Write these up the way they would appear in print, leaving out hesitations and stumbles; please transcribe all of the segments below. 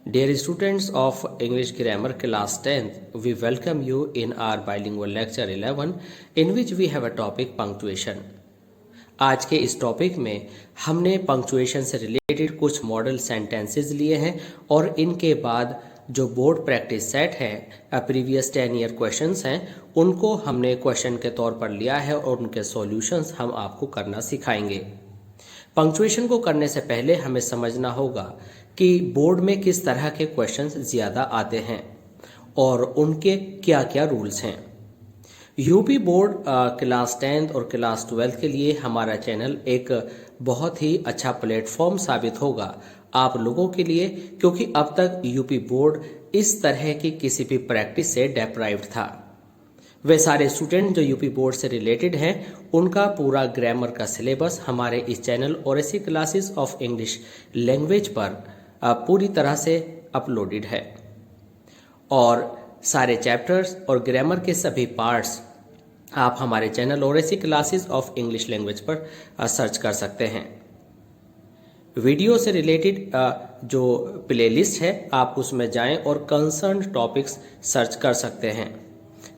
Dear students of English Grammar Class 10th, we welcome you in our bilingual lecture 11 in which we have a topic punctuation. आज के इस topic में हमने punctuation से related कुछ model sentences लिए हैं और इनके बाद जो बोर्ड प्रैक्टिस सेट है प्रीवियस 10 ईयर क्वेश्चंस हैं उनको हमने क्वेश्चन के तौर पर लिया है और उनके सॉल्यूशंस हम आपको करना सिखाएंगे। पंक्चुएशन को करने से पहले हमें समझना होगा कि बोर्ड में किस तरह के क्वेश्चंस ज़्यादा आते हैं और उनके क्या क्या रूल्स हैं। यूपी बोर्ड क्लास 10th और क्लास 12th के लिए हमारा चैनल एक बहुत ही अच्छा प्लेटफॉर्म साबित होगा आप लोगों के लिए, क्योंकि अब तक यूपी बोर्ड इस तरह की किसी भी प्रैक्टिस से डेप्राइव्ड था। वे सारे स्टूडेंट जो यूपी बोर्ड से रिलेटेड हैं उनका पूरा ग्रामर का सिलेबस हमारे इस चैनल और ऐसी क्लासेस ऑफ इंग्लिश लैंग्वेज पर पूरी तरह से अपलोडेड है और सारे चैप्टर्स और ग्रामर के सभी पार्ट्स आप हमारे चैनल और ऐसी क्लासेस ऑफ इंग्लिश लैंग्वेज पर सर्च कर सकते हैं। वीडियो से रिलेटेड जो प्लेलिस्ट है आप उसमें जाएं और कंसर्न टॉपिक्स सर्च कर सकते हैं।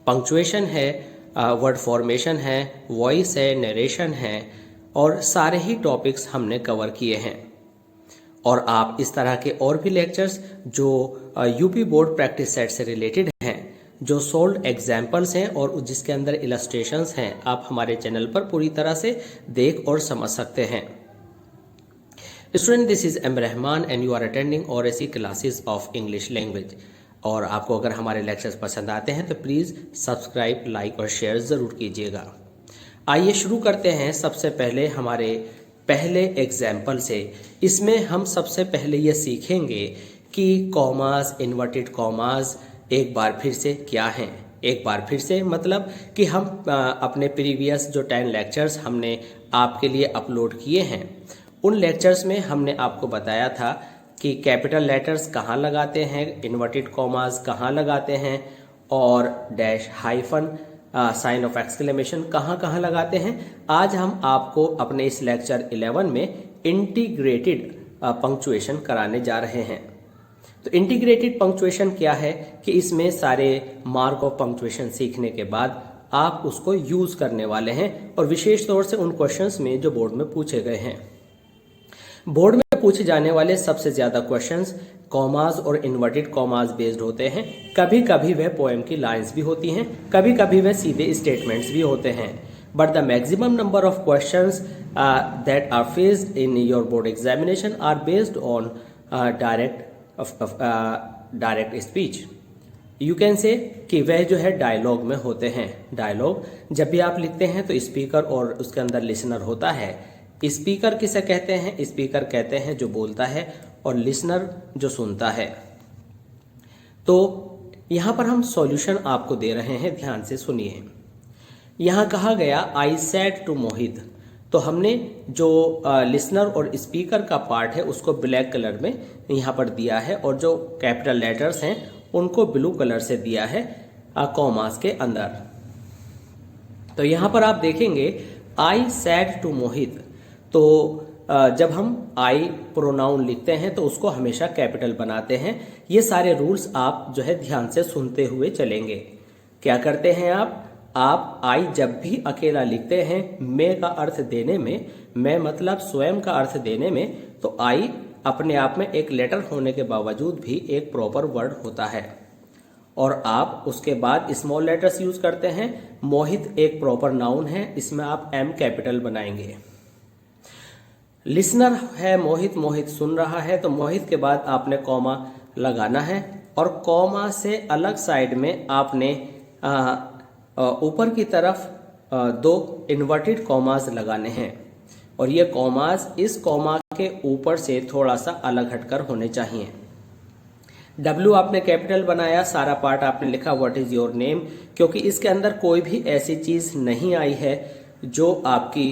पंक्चुएशन है, वर्ड फॉर्मेशन है, वॉइस है, नरेशन है और सारे ही टॉपिक्स हमने कवर किए हैं। और आप इस तरह के और भी लेक्चर्स जो यूपी बोर्ड प्रैक्टिस सेट से रिलेटेड हैं, जो सोल्ड एग्जाम्पल्स हैं और जिसके अंदर इलस्ट्रेशंस हैं, आप हमारे चैनल पर पूरी तरह से देख और समझ सकते हैं। Student, this is M Rahman and you are attending और ऐसी क्लासेस ऑफ इंग्लिश लैंग्वेज। और आपको अगर हमारे लेक्चर्स पसंद आते हैं तो प्लीज़ सब्सक्राइब, लाइक और शेयर ज़रूर कीजिएगा। आइए शुरू करते हैं सबसे पहले हमारे पहले एग्जाम्पल से। इसमें हम सबसे पहले ये सीखेंगे कि कॉमास, इन्वर्टेड कॉमास एक बार फिर से क्या हैं। एक बार फिर से मतलब कि हम अपने प्रीवियस जो 10 लेक्चर्स हमने आपके लिए अपलोड किए हैं उन लेक्चर्स में हमने आपको बताया था कि कैपिटल लेटर्स कहाँ लगाते हैं, इन्वर्टेड कॉमास कहाँ लगाते हैं और dash, hyphen, sign of exclamation कहाँ कहाँ लगाते हैं। आज हम आपको अपने इस लेक्चर 11 में इंटीग्रेटेड पंक्चुएशन कराने जा रहे हैं। तो इंटीग्रेटेड पंक्चुएशन क्या है कि इसमें सारे मार्क ऑफ पंक्चुएशन सीखने के बाद आप उसको यूज करने वाले हैं और विशेष तौर से उन क्वेश्चंस में जो बोर्ड में पूछे गए हैं। बोर्ड में पूछे जाने वाले सबसे ज्यादा क्वेश्चंस कॉमास और इन्वर्टेड कॉमास बेस्ड होते हैं। कभी कभी वह पोएम की लाइंस भी होती हैं, कभी कभी वह सीधे स्टेटमेंट्स भी होते हैं। But the maximum number of questions that are faced in your board examination are based on direct speech. You can say कि वह जो है डायलॉग में होते हैं। डायलॉग जब भी आप लिखते हैं तो स्पीकर और उसके अंदर लिसनर होता है। स्पीकर किसे कहते हैं? स्पीकर कहते हैं जो बोलता है और लिसनर जो सुनता है। तो यहां पर हम सॉल्यूशन आपको दे रहे हैं, ध्यान से सुनिए। यहां कहा गया आई सेड टू मोहित, तो हमने जो लिसनर और स्पीकर का पार्ट है उसको ब्लैक कलर में यहां पर दिया है और जो कैपिटल लेटर्स हैं उनको ब्लू कलर से दिया है कॉमास के अंदर। तो यहां पर आप देखेंगे आई सेड टू मोहित, तो जब हम आई प्रोनाउन लिखते हैं तो उसको हमेशा कैपिटल बनाते हैं। ये सारे रूल्स आप जो है ध्यान से सुनते हुए चलेंगे। क्या करते हैं आप आई जब भी अकेला लिखते हैं मैं का अर्थ देने में, मैं मतलब स्वयं का अर्थ देने में, तो आई अपने आप में एक लेटर होने के बावजूद भी एक प्रॉपर वर्ड होता है। और आप उसके बाद स्मॉल लेटर्स यूज करते हैं। मोहित एक प्रॉपर नाउन है, इसमें आप एम कैपिटल बनाएंगे। लिसनर है मोहित, मोहित सुन रहा है, तो मोहित के बाद आपने कॉमा लगाना है और कॉमा से अलग साइड में आपने ऊपर की तरफ 2 इन्वर्टेड कॉमास लगाने हैं और ये कॉमास इस कॉमा के ऊपर से थोड़ा सा अलग हटकर होने चाहिए। W आपने कैपिटल बनाया, सारा पार्ट आपने लिखा व्हाट इज योर नेम, क्योंकि इसके अंदर कोई भी ऐसी चीज नहीं आई है जो आपकी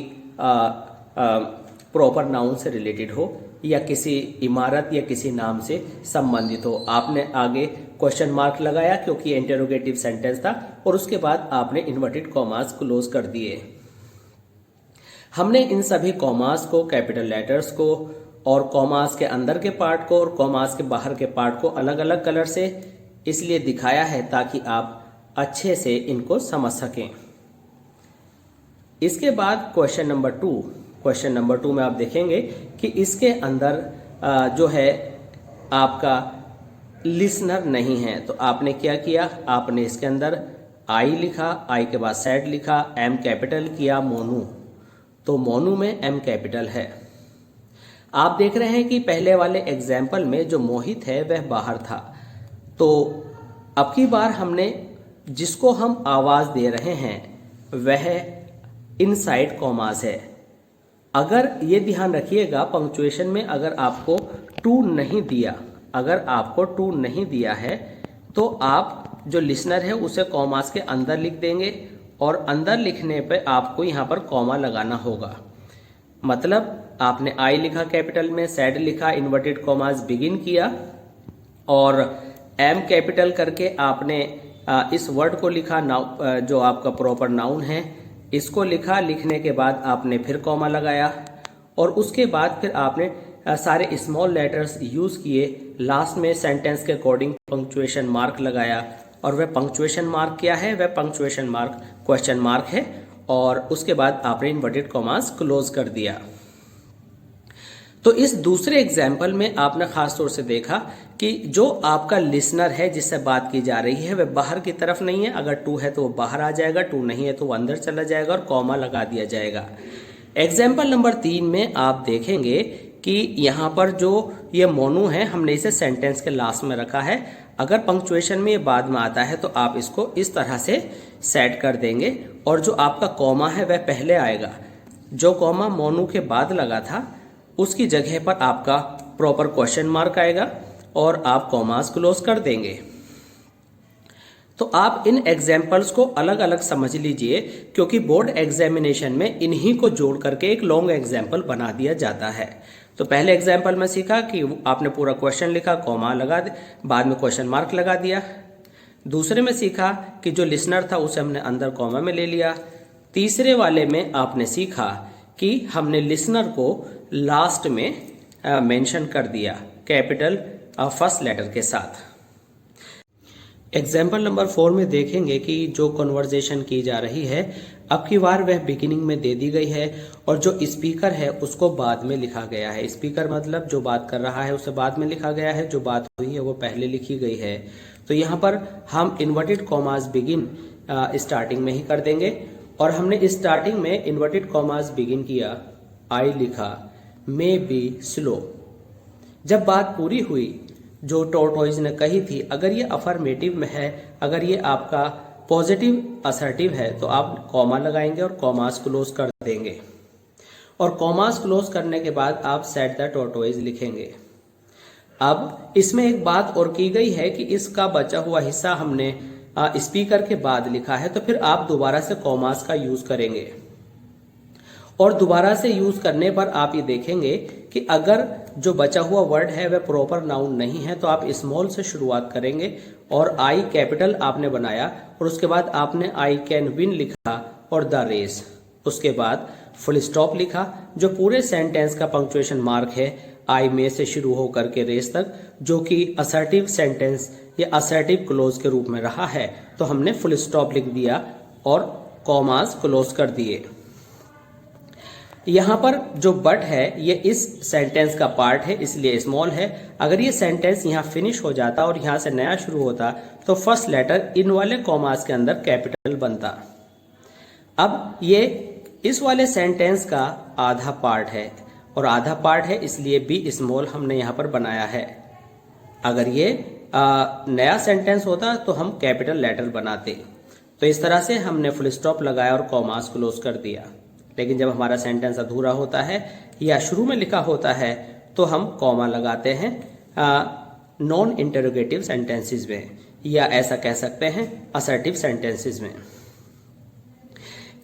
प्रॉपर नाउन से रिलेटेड हो या किसी इमारत या किसी नाम से संबंधित हो। आपने आगे क्वेश्चन मार्क लगाया क्योंकि इंटरोगेटिव सेंटेंस था और उसके बाद आपने इन्वर्टेड कॉमास क्लोज कर दिए। हमने इन सभी कॉमास को, कैपिटल लेटर्स को और कॉमास के अंदर के पार्ट को और कॉमास के बाहर के पार्ट को अलग अलग कलर से इसलिए दिखाया है ताकि आप अच्छे से इनको समझ सकें। इसके बाद क्वेश्चन नंबर टू में आप देखेंगे कि इसके अंदर जो है आपका लिसनर नहीं है, तो आपने क्या किया, आपने इसके अंदर आई लिखा, आई के बाद सेड लिखा, एम कैपिटल किया, मोनू, तो मोनू में एम कैपिटल है। आप देख रहे हैं कि पहले वाले एग्जाम्पल में जो मोहित है वह बाहर था, तो अब की बार हमने जिसको हम आवाज दे रहे हैं वह इनसाइड कॉमास है। अगर ये ध्यान रखिएगा पंक्चुएशन में अगर आपको टू नहीं दिया है तो आप जो लिसनर है उसे कॉमास के अंदर लिख देंगे और अंदर लिखने पे आपको यहाँ पर कॉमा लगाना होगा। मतलब आपने आई लिखा कैपिटल में, सेड लिखा, इन्वर्टेड कॉमास बिगिन किया और एम कैपिटल करके आपने इस वर्ड को लिखा, जो आपका प्रॉपर नाउन है इसको लिखा, लिखने के बाद आपने फिर कॉमा लगाया और उसके बाद फिर आपने सारे स्मॉल लेटर्स यूज किए, लास्ट में सेंटेंस के अकॉर्डिंग पंक्चुएशन मार्क लगाया और वह पंक्चुएशन मार्क क्या है, वह पंक्चुएशन मार्क क्वेश्चन मार्क है और उसके बाद आपने इन्वर्टेड कॉमास क्लोज कर दिया। तो इस दूसरे एग्जाम्पल में आपने खास तौर से देखा कि जो आपका लिसनर है जिससे बात की जा रही है वह बाहर की तरफ नहीं है, अगर टू है तो वो बाहर आ जाएगा, टू नहीं है तो वो अंदर चला जाएगा और कॉमा लगा दिया जाएगा। एग्जाम्पल नंबर 3 में आप देखेंगे कि यहाँ पर जो ये मोनू है हमने इसे सेंटेंस के लास्ट में रखा है, अगर पंक्चुएशन में ये बाद में आता है तो आप इसको इस तरह से सेट कर देंगे और जो आपका कॉमा है वह पहले आएगा। जो कॉमा मोनू के बाद लगा था उसकी जगह पर आपका प्रॉपर क्वेश्चन मार्क आएगा और आप कॉमास क्लोज कर देंगे। तो आप इन एग्जाम्पल्स को अलग अलग समझ लीजिए क्योंकि बोर्ड एग्जामिनेशन में इन्हीं को जोड़ करके एक लॉन्ग एग्जाम्पल बना दिया जाता है। तो पहले एग्जाम्पल में सीखा कि आपने पूरा क्वेश्चन लिखा, कॉमा लगा दे, बाद में क्वेश्चन मार्क लगा दिया। दूसरे में सीखा कि जो लिसनर था उसे हमने अंदर कॉमा में ले लिया। तीसरे वाले में आपने सीखा कि हमने लिसनर को लास्ट में मेंशन कर दिया कैपिटल फर्स्ट लेटर के साथ। एग्जाम्पल नंबर 4 में देखेंगे कि जो कन्वर्जेशन की जा रही है अब की बार वह बिगिनिंग में दे दी गई है और जो स्पीकर है उसको बाद में लिखा गया है। स्पीकर मतलब जो बात कर रहा है उसे बाद में लिखा गया है, जो बात हुई है वो पहले लिखी गई है। तो यहाँ पर हम इन्वर्टेड कॉमास बिगिन स्टार्टिंग में ही कर देंगे और हमने स्टार्टिंग में इन्वर्टेड कॉमास बिगिन किया, आई लिखा, मे बी स्लो। जब बात पूरी हुई जो टॉर्टोइज ने कही थी, अगर ये अफर्मेटिव में है, अगर ये आपका पॉजिटिव असर्टिव है तो आप कॉमा लगाएंगे और कॉमास क्लोज कर देंगे और कॉमास क्लोज करने के बाद आप सेड द टॉर्टोइज लिखेंगे। अब इसमें एक बात और की गई है कि इसका बचा हुआ हिस्सा हमने स्पीकर के बाद लिखा है, तो फिर आप दोबारा से कॉमास का यूज करेंगे और दोबारा से यूज करने पर आप ये देखेंगे कि अगर जो बचा हुआ वर्ड है वह प्रॉपर नाउन नहीं है तो आप स्मॉल से शुरुआत करेंगे और आई कैपिटल आपने बनाया और उसके बाद आपने आई कैन विन लिखा और द रेस, उसके बाद फुल स्टॉप लिखा। जो पूरे सेंटेंस का पंक्चुएशन मार्क है आई में से शुरू होकर के रेस तक, जो कि असर्टिव सेंटेंस या असर्टिव क्लोज के रूप में रहा है, तो हमने फुल स्टॉप लिख दिया और कॉमास क्लोज कर दिए। यहाँ पर जो बट है ये इस सेंटेंस का पार्ट है इसलिए स्मॉल है। अगर ये सेंटेंस यहाँ फिनिश हो जाता और यहाँ से नया शुरू होता तो फर्स्ट लेटर इन वाले कॉमास के अंदर कैपिटल बनता। अब ये इस वाले सेंटेंस का आधा पार्ट है और आधा पार्ट है इसलिए बी स्मॉल हमने यहाँ पर बनाया है। अगर ये नया सेंटेंस होता तो हम कैपिटल लेटर बनाते। तो इस तरह से हमने फुल स्टॉप लगाया और कॉमास क्लोज कर दिया। लेकिन जब हमारा सेंटेंस अधूरा होता है या शुरू में लिखा होता है तो हम कॉमा लगाते हैं नॉन इंटरोगेटिव सेंटेंसेस में, या ऐसा कह सकते हैं असर्टिव सेंटेंसेस में।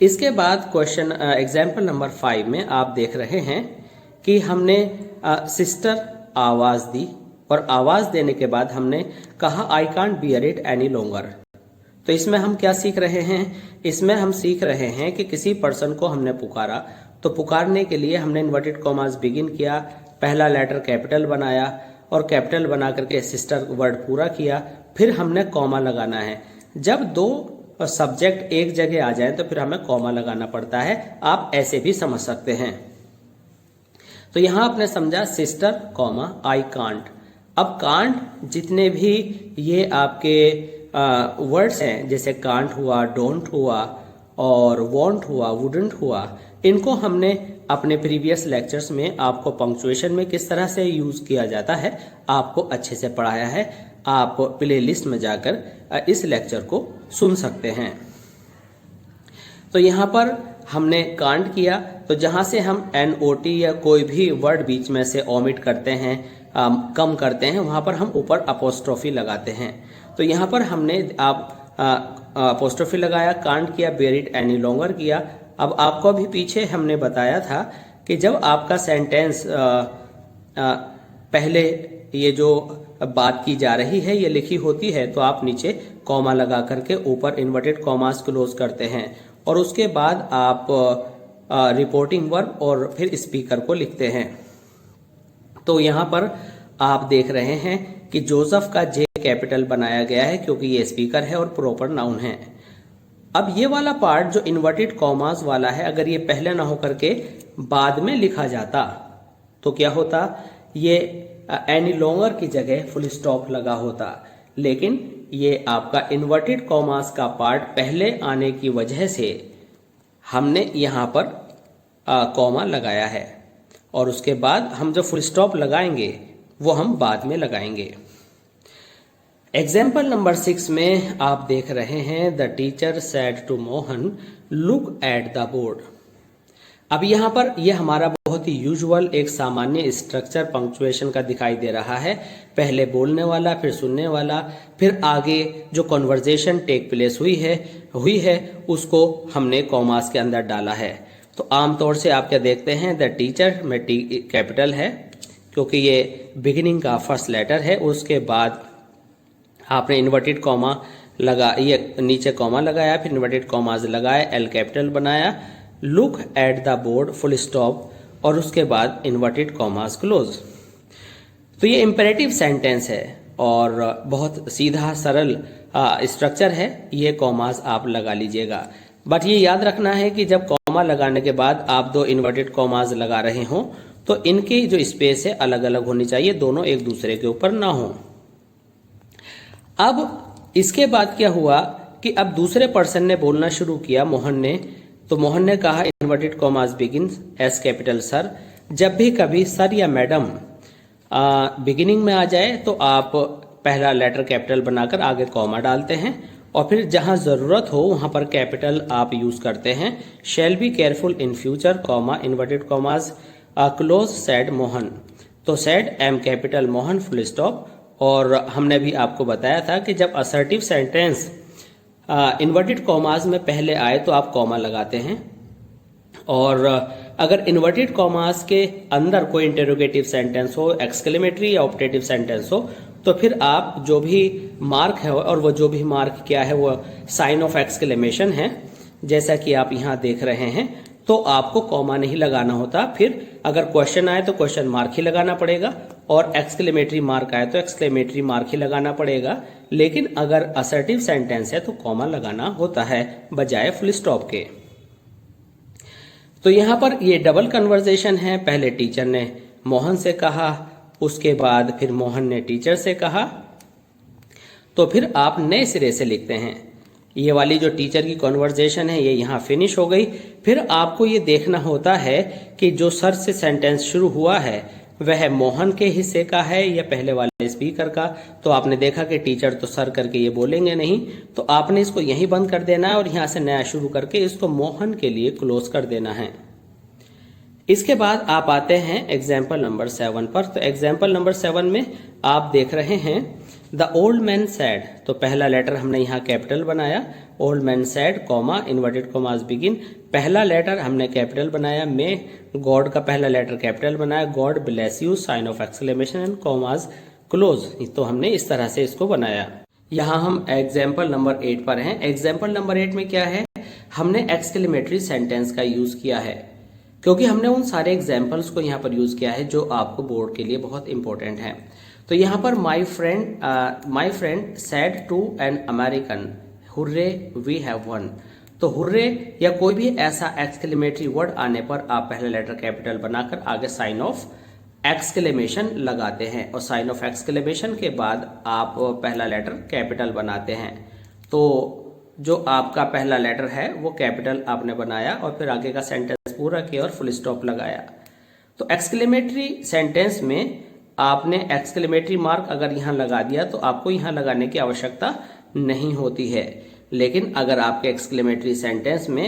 इसके बाद क्वेश्चन एग्जाम्पल नंबर 5 में आप देख रहे हैं कि हमने सिस्टर आवाज दी और आवाज देने के बाद हमने कहा I can't bear it any longer. तो इसमें हम क्या सीख रहे हैं? इसमें हम सीख रहे हैं कि किसी पर्सन को हमने पुकारा, तो पुकारने के लिए हमने इन्वर्टेड कॉमास बिगिन किया, पहला लेटर कैपिटल बनाया और कैपिटल बना करके सिस्टर वर्ड पूरा किया, फिर हमने कॉमा लगाना है। जब दो सब्जेक्ट एक जगह आ जाए तो फिर हमें कॉमा लगाना पड़ता है, आप ऐसे भी समझ सकते हैं। तो यहां आपने समझा सिस्टर कॉमा आई कांट। अब कांट जितने भी ये आपके वर्ड्स हैं, जैसे कांट हुआ, डोंट हुआ और वॉन्ट हुआ, वुडंट हुआ, इनको हमने अपने प्रीवियस लेक्चर्स में आपको पंक्चुएशन में किस तरह से यूज किया जाता है आपको अच्छे से पढ़ाया है। आप प्लेलिस्ट में जाकर इस लेक्चर को सुन सकते हैं। तो यहाँ पर हमने कांट किया, तो जहां से हम NOT या कोई भी वर्ड बीच में से ओमिट करते हैं, कम करते हैं, वहां पर हम ऊपर अपोस्ट्रोफी लगाते हैं। तो यहाँ पर हमने अपोस्ट्रोफी लगाया, कांट किया, बेर इट एनी लॉन्गर किया। अब आपको अभी पीछे हमने बताया था कि जब आपका सेंटेंस पहले ये जो बात की जा रही है ये लिखी होती है तो आप नीचे कॉमा लगा करके ऊपर इन्वर्टेड कॉमास क्लोज करते हैं और उसके बाद आप रिपोर्टिंग वर्ब और फिर स्पीकर को लिखते हैं। तो यहाँ पर आप देख रहे हैं कि जोसेफ का जे कैपिटल बनाया गया है क्योंकि ये स्पीकर है और प्रॉपर नाउन है। अब ये वाला पार्ट जो इन्वर्टेड कॉमास वाला है, अगर ये पहले ना होकर के बाद में लिखा जाता तो क्या होता, ये एनी लॉन्गर की जगह फुल स्टॉप लगा होता। लेकिन ये आपका इन्वर्टेड कॉमास का पार्ट पहले आने की वजह से हमने यहाँ पर कॉमा लगाया है और उसके बाद हम जो फुल स्टॉप लगाएंगे वो हम बाद में लगाएंगे। एग्जाम्पल नंबर 6 में आप देख रहे हैं the teacher said to Mohan look at the board. अब यहाँ पर यह हमारा बहुत ही यूजुअल एक सामान्य स्ट्रक्चर पंक्चुएशन का दिखाई दे रहा है। पहले बोलने वाला, फिर सुनने वाला, फिर आगे जो कॉन्वर्जेशन टेक प्लेस हुई है उसको हमने कॉमास के अंदर डाला है। तो आमतौर से आप क्या देखते हैं, द टीचर में टी कैपिटल है क्योंकि ये बिगिनिंग का फर्स्ट लेटर है। उसके बाद आपने इन्वर्टेड कॉमा ये नीचे कॉमा लगाया, फिर इन्वर्टेड कॉमाज लगाया, एल कैपिटल बनाया, look at the board full stop और उसके बाद इन्वर्टेड कॉमास क्लोज। तो ये इंपेरेटिव सेंटेंस है और बहुत सीधा सरल स्ट्रक्चर है। ये कॉमास आप लगा लीजिएगा, बट ये याद रखना है कि जब कॉमा लगाने के बाद आप दो इन्वर्टेड कॉमास लगा रहे हो तो इनकी जो स्पेस है अलग अलग होनी चाहिए, दोनों एक दूसरे के ऊपर ना हो। अब इसके बाद क्या हुआ कि अब दूसरे पर्सन ने बोलना शुरू किया, मोहन ने। तो मोहन ने कहा inverted commas begins S capital sir. जब भी कभी सर या मैडम बिगिनिंग में आ जाए तो आप पहला लेटर कैपिटल बनाकर आगे कॉमा डालते हैं और फिर जहां जरूरत हो वहां पर कैपिटल आप यूज करते हैं। Shall be careful in future comma inverted commas close said Mohan. तो said M capital Mohan full stop. और हमने भी आपको बताया था कि जब असर्टिव सेंटेंस इन्वर्टेड कॉमास में पहले आए तो आप कॉमा लगाते हैं और अगर इन्वर्टेड कॉमास के अंदर कोई इंटेरोगेटिव सेंटेंस हो, एक्सक्लेमेटरी या ऑप्टेटिव सेंटेंस हो, तो फिर आप जो भी मार्क है और वो जो भी मार्क क्या है वो साइन ऑफ एक्सक्लेमेशन है, जैसा कि आप यहाँ देख रहे हैं। तो आपको कॉमा नहीं लगाना होता। फिर अगर क्वेश्चन आए तो क्वेश्चन मार्क ही लगाना पड़ेगा और एक्सक्लेमेटरी मार्क आए तो एक्सक्लेमेटरी मार्क ही लगाना पड़ेगा। लेकिन अगर असर्टिव सेंटेंस है तो कॉमा लगाना होता है बजाय फुल स्टॉप के। तो यहाँ पर ये डबल कन्वर्सेशन है। पहले टीचर ने मोहन से कहा, उसके बाद फिर मोहन ने टीचर से कहा। तो फिर आप नए सिरे से लिखते हैं। ये वाली जो टीचर की कॉन्वर्जेशन है ये यहाँ फिनिश हो गई। फिर आपको ये देखना होता है कि जो सर से सेंटेंस शुरू हुआ है वह मोहन के हिस्से का है या पहले वाले स्पीकर का। तो आपने देखा कि टीचर तो सर करके ये बोलेंगे नहीं, तो आपने इसको यहीं बंद कर देना है और यहाँ से नया शुरू करके इसको मोहन के लिए क्लोज कर देना है। इसके बाद आप आते हैं एग्जाम्पल नंबर 7 पर। तो एग्जाम्पल नंबर 7 में आप देख रहे हैं द ओल्ड मैन सैड। तो पहला लेटर हमने यहाँ कैपिटल बनाया, old man said comma inverted commas begin. पहला लेटर हमने कैपिटल बनाया, में गॉड का पहला लेटर कैपिटल बनाया, God bless you sign of exclamation and commas close. तो हमने इस तरह से इसको बनाया। यहाँ हम एग्जाम्पल नंबर 8 पर हैं। एग्जाम्पल नंबर 8 में क्या है, हमने एक्सक्लेमेटरी सेंटेंस का यूज किया है क्योंकि हमने उन सारे एग्जाम्पल्स को यहाँ पर यूज़ किया है जो आपको बोर्ड के लिए बहुत इंपॉर्टेंट है। तो यहाँ पर my friend said to an American hurray we have won. तो हुर्रे या कोई भी ऐसा एक्सक्लेमेटरी वर्ड आने पर आप पहला लेटर कैपिटल बनाकर आगे साइन ऑफ एक्सक्लेमेशन लगाते हैं और साइन ऑफ एक्सक्लेमेशन के बाद आप पहला लेटर कैपिटल बनाते हैं। तो जो आपका पहला लेटर है वो कैपिटल आपने बनाया और फिर आगे का सेंटेंस पूरा किया और फुल स्टॉप लगाया। तो एक्सक्लेमेटरी सेंटेंस में आपने एक्सक्लेमेटरी मार्क अगर यहाँ लगा दिया तो आपको यहाँ लगाने की आवश्यकता नहीं होती है। लेकिन अगर आपके एक्सक्लेमेटरी सेंटेंस में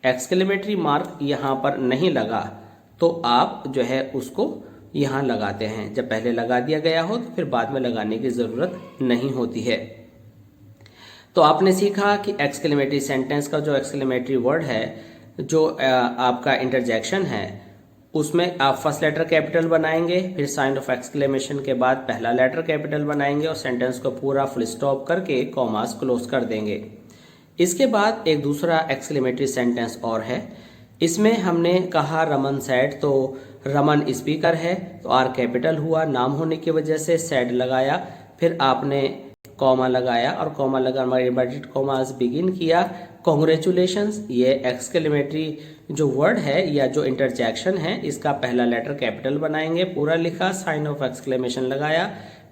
एक्सक्लेमेटरी मार्क यहाँ पर नहीं लगा तो आप जो है उसको यहाँ लगाते हैं। जब पहले लगा दिया गया हो तो फिर बाद में लगाने की ज़रूरत नहीं होती है। तो आपने सीखा कि एक्सक्लेमेटरी सेंटेंस का जो एक्सक्लेमेटरी वर्ड है, जो आपका इंटरजेक्शन है, उसमें आप फर्स्ट लेटर कैपिटल बनाएंगे, फिर साइन ऑफ एक्सक्लेमेशन के बाद पहला लेटर कैपिटल बनाएंगे और सेंटेंस को पूरा फुल स्टॉप करके कॉमास क्लोज कर देंगे। इसके बाद एक दूसरा एक्सक्लेमेटरी सेंटेंस और है। इसमें हमने कहा रमन सैड, तो रमन स्पीकर है तो आर कैपिटल हुआ, नाम होने की वजह से सैड लगाया, फिर आपने कॉमा लगाया और कॉमा लगा इन्वर्टेड कॉमास बिगिन किया। कॉन्ग्रेचुलेशंस, ये एक्सक्लेमेटरी जो वर्ड है या जो इंटरजेक्शन है इसका पहला लेटर कैपिटल बनाएंगे, पूरा लिखा, साइन ऑफ एक्सक्लेमेशन लगाया,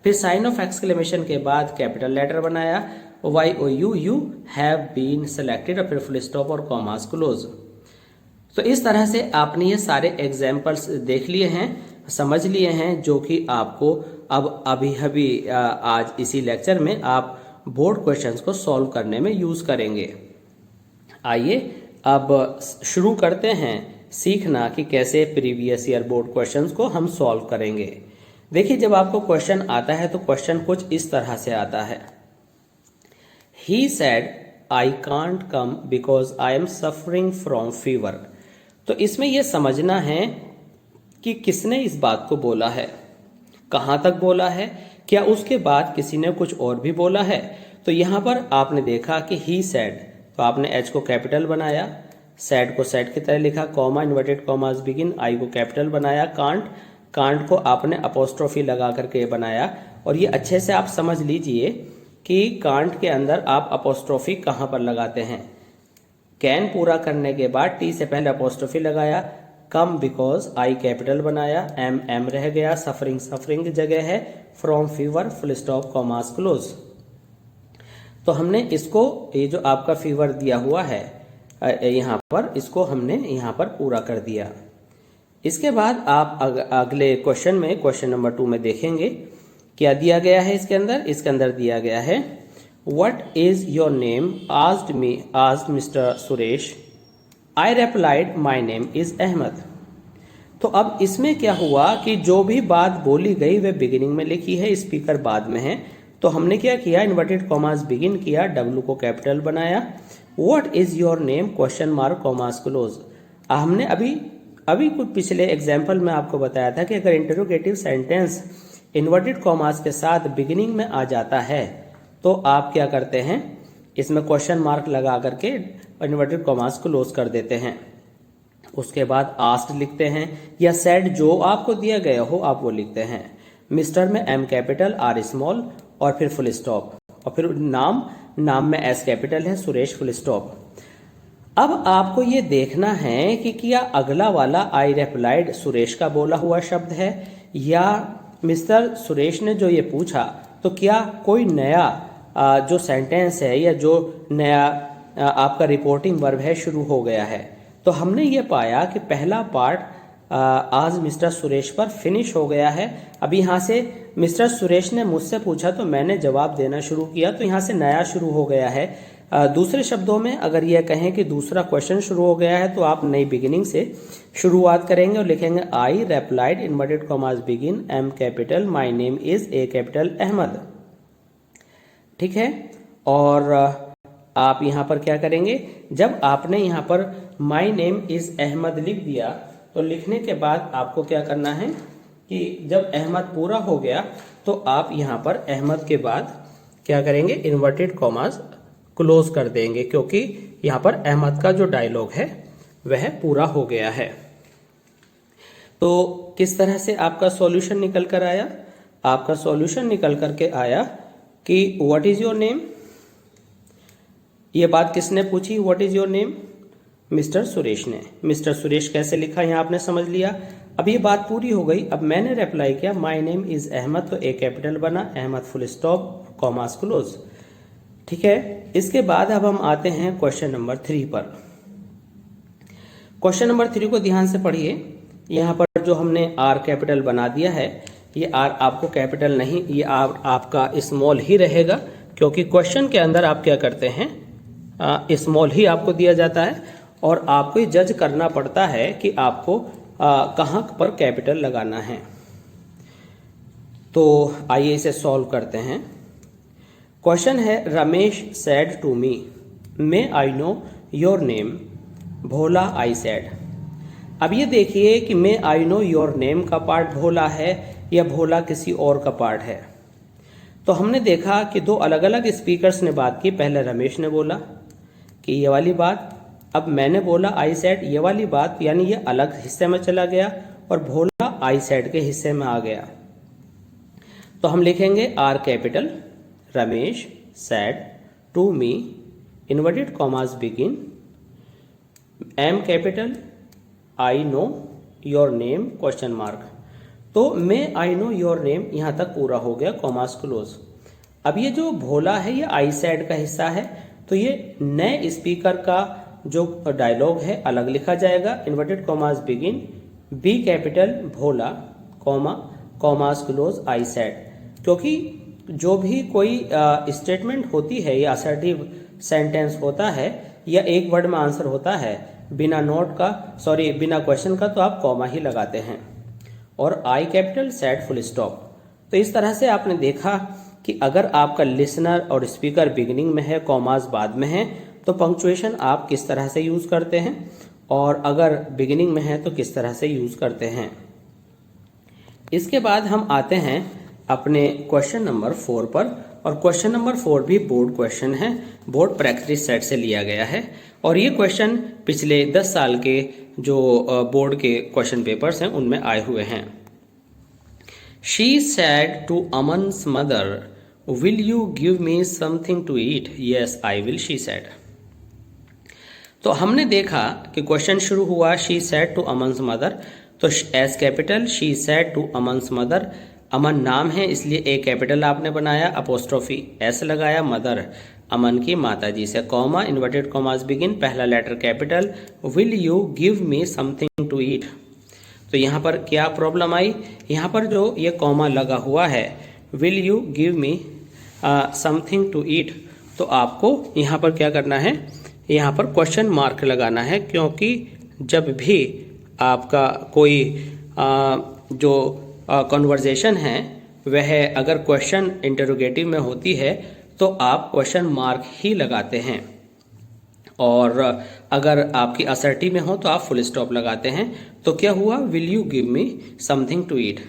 फिर साइन ऑफ एक्सक्लेमेशन के बाद कैपिटल लेटर बनाया, Y O U have been selected और फिर फुल स्टॉप और कॉमास क्लोज। तो इस तरह से आपने ये सारे एग्जाम्पल्स देख लिए हैं, समझ लिए हैं, जो कि आपको अब अभी आज इसी लेक्चर में आप बोर्ड क्वेश्चंस को सॉल्व करने में यूज करेंगे। आइए अब शुरू करते हैं सीखना कि कैसे प्रीवियस ईयर बोर्ड क्वेश्चंस को हम सॉल्व करेंगे। देखिए, जब आपको क्वेश्चन आता है तो क्वेश्चन कुछ इस तरह से आता है। He said I can't come because I am suffering from fever. तो इसमें यह समझना है कि किसने इस बात को बोला है, कहां तक बोला है, क्या उसके बाद किसी ने कुछ और भी बोला है। तो यहां पर आपने देखा कि ही सेड, तो आपने एच को कैपिटल बनाया, सेड को सेड की तरह लिखा, कॉमा इन्वर्टेड कॉमास बिगिन, आई को कैपिटल बनाया, कांट को आपने अपोस्ट्रोफी लगा करके बनाया। और ये अच्छे से आप समझ लीजिए कि कांट के अंदर आप अपोस्ट्रोफी कहां पर लगाते हैं। कैन पूरा करने के बाद टी से पहले अपोस्ट्रोफी लगाया, कम बिकॉज आई कैपिटल बनाया, एम रह गया, सफरिंग जगह है, from fever full stop commas close. तो हमने इसको, ये जो आपका फीवर दिया हुआ है यहाँ पर, इसको हमने यहाँ पर पूरा कर दिया। इसके बाद आप अगले क्वेश्चन में, क्वेश्चन नंबर 2 में देखेंगे क्या दिया गया है। इसके अंदर दिया गया है, what is your name asked mister Suresh, I replied my name is Ahmed. तो अब इसमें क्या हुआ कि जो भी बात बोली गई वह बिगिनिंग में लिखी है, स्पीकर बाद में है। तो हमने क्या किया, इन्वर्टेड कॉमास बिगिन किया, डब्ल्यू को कैपिटल बनाया, what is your name question mark commas close. हमने अभी कुछ पिछले एग्जाम्पल में आपको बताया था कि अगर इंटरोगेटिव सेंटेंस इन्वर्टेड कॉमास के साथ बिगिनिंग में आ जाता है तो आप क्या करते हैं, इसमें क्वेश्चन मार्क लगा करके इन्वर्टेड कॉमास क्लोज कर देते हैं। उसके बाद आस्क्ड लिखते हैं या सेड, जो आपको दिया गया हो आप वो लिखते हैं। मिस्टर में एम कैपिटल, आर स्मॉल और फिर फुल स्टॉप, और फिर नाम में एस कैपिटल है, सुरेश फुल स्टॉप। अब आपको ये देखना है कि क्या अगला वाला आई रेप्लाइड सुरेश का बोला हुआ शब्द है या मिस्टर सुरेश ने जो ये पूछा, तो क्या कोई नया जो सेंटेंस है या जो नया आपका रिपोर्टिंग वर्ब है शुरू हो गया है। तो हमने ये पाया कि पहला पार्ट आज मिस्टर सुरेश पर फिनिश हो गया है। अब यहाँ से मिस्टर सुरेश ने मुझसे पूछा तो मैंने जवाब देना शुरू किया, तो यहाँ से नया शुरू हो गया है। दूसरे शब्दों में अगर यह कहें कि दूसरा क्वेश्चन शुरू हो गया है तो आप नई बिगिनिंग से शुरुआत करेंगे और लिखेंगे I replied inverted commas begin M capital my name is A capital Ahmad. ठीक है, और आप यहाँ पर क्या करेंगे, जब आपने यहाँ पर माय नेम इज अहमद लिख दिया तो लिखने के बाद आपको क्या करना है कि जब अहमद पूरा हो गया तो आप यहाँ पर अहमद के बाद क्या करेंगे, इन्वर्टेड कॉमास क्लोज कर देंगे, क्योंकि यहाँ पर अहमद का जो डायलॉग है वह पूरा हो गया है। तो किस तरह से आपका सॉल्यूशन निकल कर आया? आपका सॉल्यूशन निकल करके आया कि व्हाट इज योर नेम। ये बात किसने पूछी, what is your name? Mister Suresh ने। मिस्टर सुरेश कैसे लिखा यहाँ आपने समझ लिया। अब ये बात पूरी हो गई। अब मैंने रिप्लाई किया माय नेम इज अहमद, तो ए कैपिटल बना, Ahmed full stop, commas close. ठीक है, इसके बाद अब हम आते हैं क्वेश्चन नंबर 3 पर। क्वेश्चन नंबर 3 को ध्यान से पढ़िए। यहाँ पर जो हमने आर कैपिटल बना दिया है, ये आर आपको कैपिटल नहीं, ये आर आपका स्मॉल ही रहेगा, क्योंकि क्वेश्चन के अंदर आप क्या करते हैं, स्मॉल ही आपको दिया जाता है और आपको ये जज करना पड़ता है कि आपको कहाँ पर कैपिटल लगाना है। तो आइए इसे सॉल्व करते हैं। क्वेश्चन है Ramesh said to me may I know your name, Bhola I said. अब ये देखिए कि may I know your name का पार्ट भोला है या भोला किसी और का पार्ट है। तो हमने देखा कि दो अलग अलग स्पीकर्स ने बात की। पहले रमेश ने बोला कि ये वाली बात, अब मैंने बोला आई सेड ये वाली बात, यानी ये अलग हिस्से में चला गया और भोला आई सेड के हिस्से में आ गया। तो हम लिखेंगे R capital, Ramesh said to me, inverted commas begin, M capital, I know your name question mark. तो may I know your name यहां तक पूरा हो गया, कॉमास क्लोज। अब ये जो भोला है ये आई सेड का हिस्सा है, तो ये नए स्पीकर का जो डायलॉग है अलग लिखा जाएगा। Inverted commas begin, B capital Bhola, comma commas close I said. क्योंकि जो भी कोई स्टेटमेंट होती है या असर्टिव सेंटेंस होता है या एक वर्ड में आंसर होता है, बिना नोट का, सॉरी बिना क्वेश्चन का, तो आप कॉमा ही लगाते हैं। और आई कैपिटल, सेड फुल स्टॉप। तो इस तरह से आपने देखा कि अगर आपका लिसनर और स्पीकर बिगिनिंग में है, कॉमास बाद में है, तो पंक्चुएशन आप किस तरह से यूज करते हैं, और अगर बिगिनिंग में है तो किस तरह से यूज करते हैं। इसके बाद हम आते हैं अपने क्वेश्चन नंबर 4 पर, और क्वेश्चन नंबर 4 भी बोर्ड क्वेश्चन है, बोर्ड प्रैक्टिस सेट से लिया गया है। और ये क्वेश्चन पिछले 10 साल के जो बोर्ड के क्वेश्चन पेपर्स हैं उनमें आए हुए हैं। She said to Aman's mother will you give me something to eat, yes I will, she said. तो हमने देखा कि क्वेश्चन शुरू हुआ she said to Aman's mother, तो S capital, she said to Aman's mother, Aman नाम है इसलिए ए कैपिटल आपने बनाया, अपोस्ट्रोफी एस लगाया, मदर अमन की माता जी से, कॉमा इन्वर्टेड कॉमास बिगिन, पहला letter capital, will you give me something to eat. तो यहाँ पर क्या प्रॉब्लम आई, यहाँ पर जो ये कॉमा लगा हुआ है, will you give me something to eat, तो आपको यहाँ पर क्या करना है, यहाँ पर क्वेश्चन मार्क लगाना है, क्योंकि जब भी आपका कोई जो कन्वर्जेशन है वह अगर क्वेश्चन इंटरोगेटिव में होती है तो आप क्वेश्चन मार्क ही लगाते हैं, और अगर आपकी असर्टिव में हो तो आप फुल स्टॉप लगाते हैं। तो क्या हुआ, will you give me something to eat.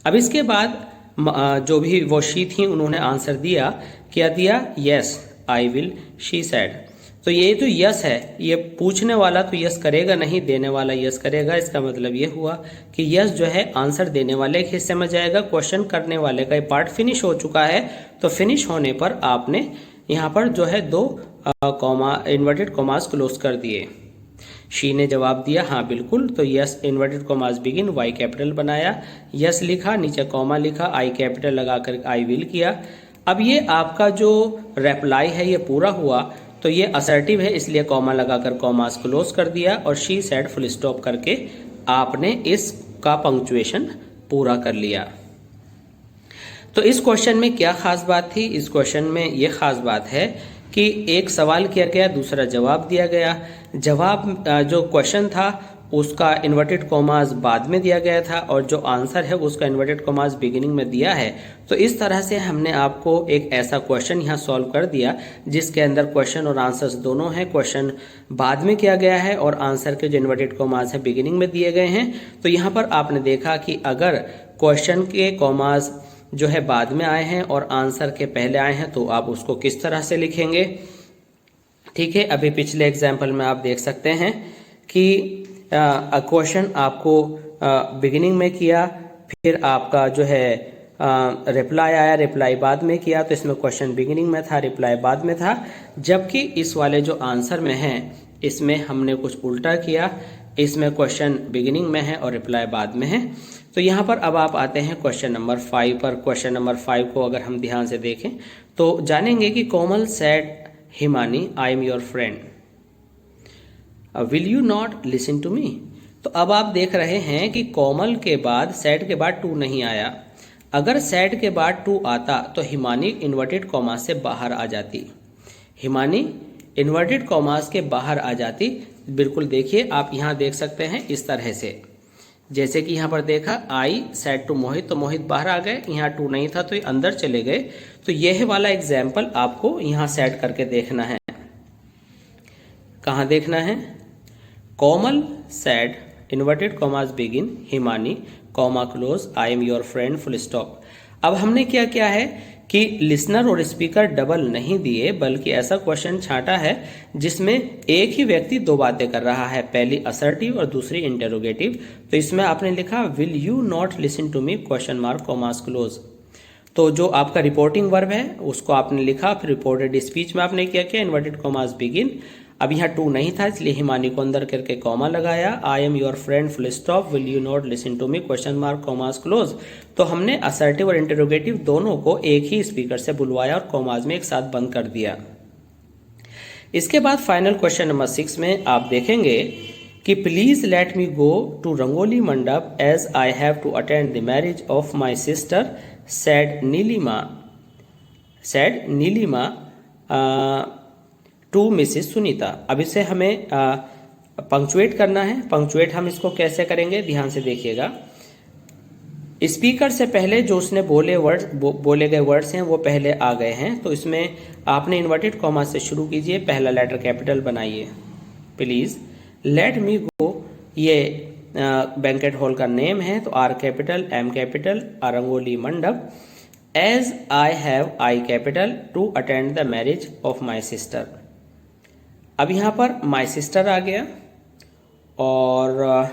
अब इसके बाद जो भी वो शी थी उन्होंने आंसर दिया, क्या दिया, yes I will, she said. तो ये तो यस है, ये पूछने वाला तो यस करेगा नहीं, देने वाला यस करेगा। इसका मतलब ये हुआ कि यस जो है आंसर देने वाले के हिस्से में जाएगा, क्वेश्चन करने वाले का पार्ट फिनिश हो चुका है। तो फिनिश होने पर आपने यहाँ पर जो है दो कॉमा इन्वर्टेड कॉमास क्लोज कर दिए। शी ने जवाब दिया हाँ बिल्कुल, तो yes inverted commas begin, Y capital बनाया, यस लिखा, नीचे कॉमा लिखा, आई कैपिटल लगाकर आई विल किया। अब ये आपका जो रिप्लाई है ये पूरा हुआ, तो ये असर्टिव है इसलिए कॉमा लगाकर कॉमास क्लोज कर दिया, और शी सेड फुल स्टॉप करके आपने इसका पंक्चुएशन पूरा कर लिया। तो इस क्वेश्चन में क्या खास बात थी, इस क्वेश्चन में ये खास बात है कि एक सवाल किया गया, दूसरा जवाब दिया गया। जवाब जो क्वेश्चन था उसका इन्वर्टेड कॉमास बाद में दिया गया था, और जो आंसर है उसका इन्वर्टेड कॉमास बिगिनिंग में दिया है। तो इस तरह से हमने आपको एक ऐसा क्वेश्चन यहाँ सॉल्व कर दिया जिसके अंदर क्वेश्चन और आंसर्स दोनों हैं। क्वेश्चन बाद में किया गया है और आंसर के जो इन्वर्टेड कॉमास है बिगिनिंग में दिए गए हैं। तो यहाँ पर आपने देखा कि अगर क्वेश्चन के कॉमास जो है बाद में आए हैं और आंसर के पहले आए हैं तो आप उसको किस तरह से लिखेंगे। ठीक है, अभी पिछले एग्जाम्पल में आप देख सकते हैं कि क्वेश्चन आपको बिगिनिंग में किया, फिर आपका जो है रिप्लाई आया, रिप्लाई बाद में किया, तो इसमें क्वेश्चन बिगिनिंग में था, रिप्लाई बाद में था। जबकि इस वाले जो आंसर में है इसमें हमने कुछ उल्टा किया, इसमें क्वेश्चन बिगिनिंग में है और रिप्लाई बाद में है। तो यहाँ पर अब आप आते हैं क्वेश्चन नंबर 5 पर। क्वेश्चन नंबर 5 को अगर हम ध्यान से देखें तो जानेंगे कि Komal said Himani I am your friend, will you not listen to me. तो अब आप देख रहे हैं कि कोमल के बाद सेड के बाद टू नहीं आया। अगर सेड के बाद टू आता तो हिमानी इन्वर्टेड कॉमास से बाहर आ जाती, हिमानी इन्वर्टेड कॉमास के बाहर आ जाती। बिल्कुल देखिए, आप यहाँ देख सकते हैं इस तरह से, जैसे कि यहाँ पर देखा आई सेड टू मोहित, तो मोहित बाहर आ गए, यहाँ टू नहीं था तो ये अंदर चले गए। तो यह वाला एग्जाम्पल आपको यहाँ सेट करके देखना है। कहाँ देखना है? Komal said inverted commas begin Himani comma close I am your friend full stop. अब हमने क्या किया है कि लिसनर और स्पीकर डबल नहीं दिए, बल्कि ऐसा क्वेश्चन छांटा है जिसमें एक ही व्यक्ति दो बातें कर रहा है, पहली असर्टिव और दूसरी इंटेरोगेटिव। तो इसमें आपने लिखा will you not listen to me question mark commas close. तो जो आपका रिपोर्टिंग वर्ब है उसको आपने लिखा, फिर रिपोर्टेड स्पीच में आपने क्या किया, इन्वर्टेड कॉमास बिगिन। अब यहाँ टू नहीं था इसलिए हिमानी को अंदर करके कॉमा लगाया, I am your friend full stop will you not listen to me question mark commas close. तो हमने असर्टिव और इंटरोगेटिव दोनों को एक ही स्पीकर से बुलवाया और कॉमास में एक साथ बंद कर दिया। इसके बाद फाइनल क्वेश्चन नंबर 6 में आप देखेंगे कि please let me go to Rangoli Mandap as I have to attend the marriage of my sister said Nilima to Mrs Sunita. अब इसे हमें पंक्चुएट करना है। पंक्चुएट हम इसको कैसे करेंगे, ध्यान से देखिएगा। स्पीकर से पहले जो उसने बोले गए वर्ड्स हैं वो पहले आ गए हैं, तो इसमें आपने इन्वर्टेड कॉमा से शुरू कीजिए, पहला लेटर कैपिटल बनाइए। प्लीज लेट मी गो, ये बैंकेट हॉल का नेम है, तो R capital M capital Rangoli Mandap, as I have I capital to attend the marriage of my sister. अब यहाँ पर माई सिस्टर आ गया और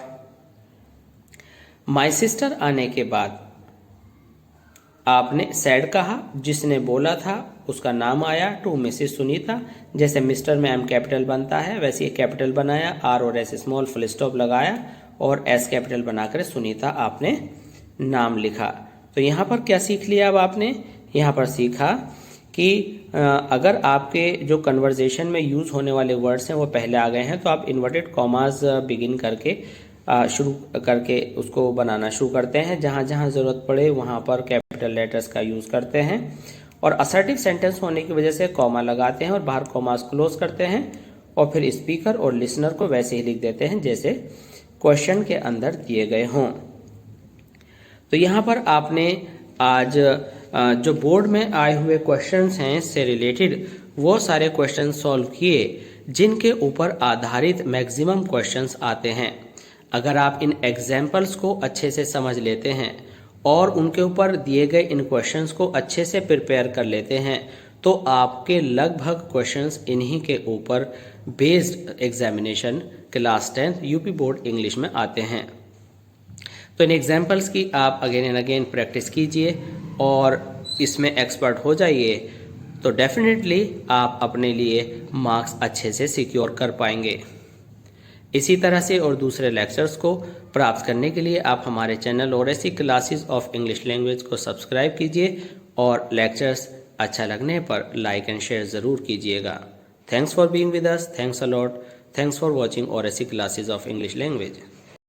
माई सिस्टर आने के बाद आपने सैड कहा, जिसने बोला था उसका नाम आया, टू मिसेस सुनीता। जैसे मिस्टर में एम कैपिटल बनता है वैसे ये कैपिटल बनाया, आर और एस स्मॉल फुल स्टॉप लगाया और एस कैपिटल बनाकर सुनीता आपने नाम लिखा। तो यहाँ पर क्या सीख लिया? अब आपने यहाँ पर सीखा कि अगर आपके जो कन्वर्जेशन में यूज़ होने वाले वर्ड्स हैं वो पहले आ गए हैं तो आप इन्वर्टेड कॉमास बिगिन करके शुरू करके उसको बनाना शुरू करते हैं। जहाँ जहाँ ज़रूरत पड़े वहाँ पर कैपिटल लेटर्स का यूज़ करते हैं और असर्टिव सेंटेंस होने की वजह से कॉमा लगाते हैं और बाहर कॉमास क्लोज करते हैं और फिर स्पीकर और लिसनर को वैसे ही लिख देते हैं जैसे क्वेश्चन के अंदर दिए गए हों। तो यहाँ पर आपने आज जो बोर्ड में आए हुए क्वेश्चंस हैं इससे रिलेटेड वो सारे क्वेश्चन सॉल्व किए जिनके ऊपर आधारित मैक्सिमम क्वेश्चंस आते हैं। अगर आप इन एग्जाम्पल्स को अच्छे से समझ लेते हैं और उनके ऊपर दिए गए इन क्वेश्चंस को अच्छे से प्रिपेयर कर लेते हैं तो आपके लगभग क्वेश्चंस इन्हीं के ऊपर based examination class 10 UP board English में आते हैं। तो इन एग्जाम्पल्स की आप अगेन एंड अगेन प्रैक्टिस कीजिए और इसमें एक्सपर्ट हो जाइए, तो डेफिनेटली आप अपने लिए मार्क्स अच्छे से सिक्योर कर पाएंगे। इसी तरह से और दूसरे लेक्चर्स को प्राप्त करने के लिए आप हमारे चैनल और ऐसी क्लासेस ऑफ इंग्लिश लैंग्वेज को सब्सक्राइब कीजिए और लेक्चर्स अच्छा लगने पर लाइक एंड शेयर ज़रूर कीजिएगा। Thanks for being with us, thanks a lot, thanks for watching और ऐसी क्लासेस ऑफ इंग्लिश लैंग्वेज।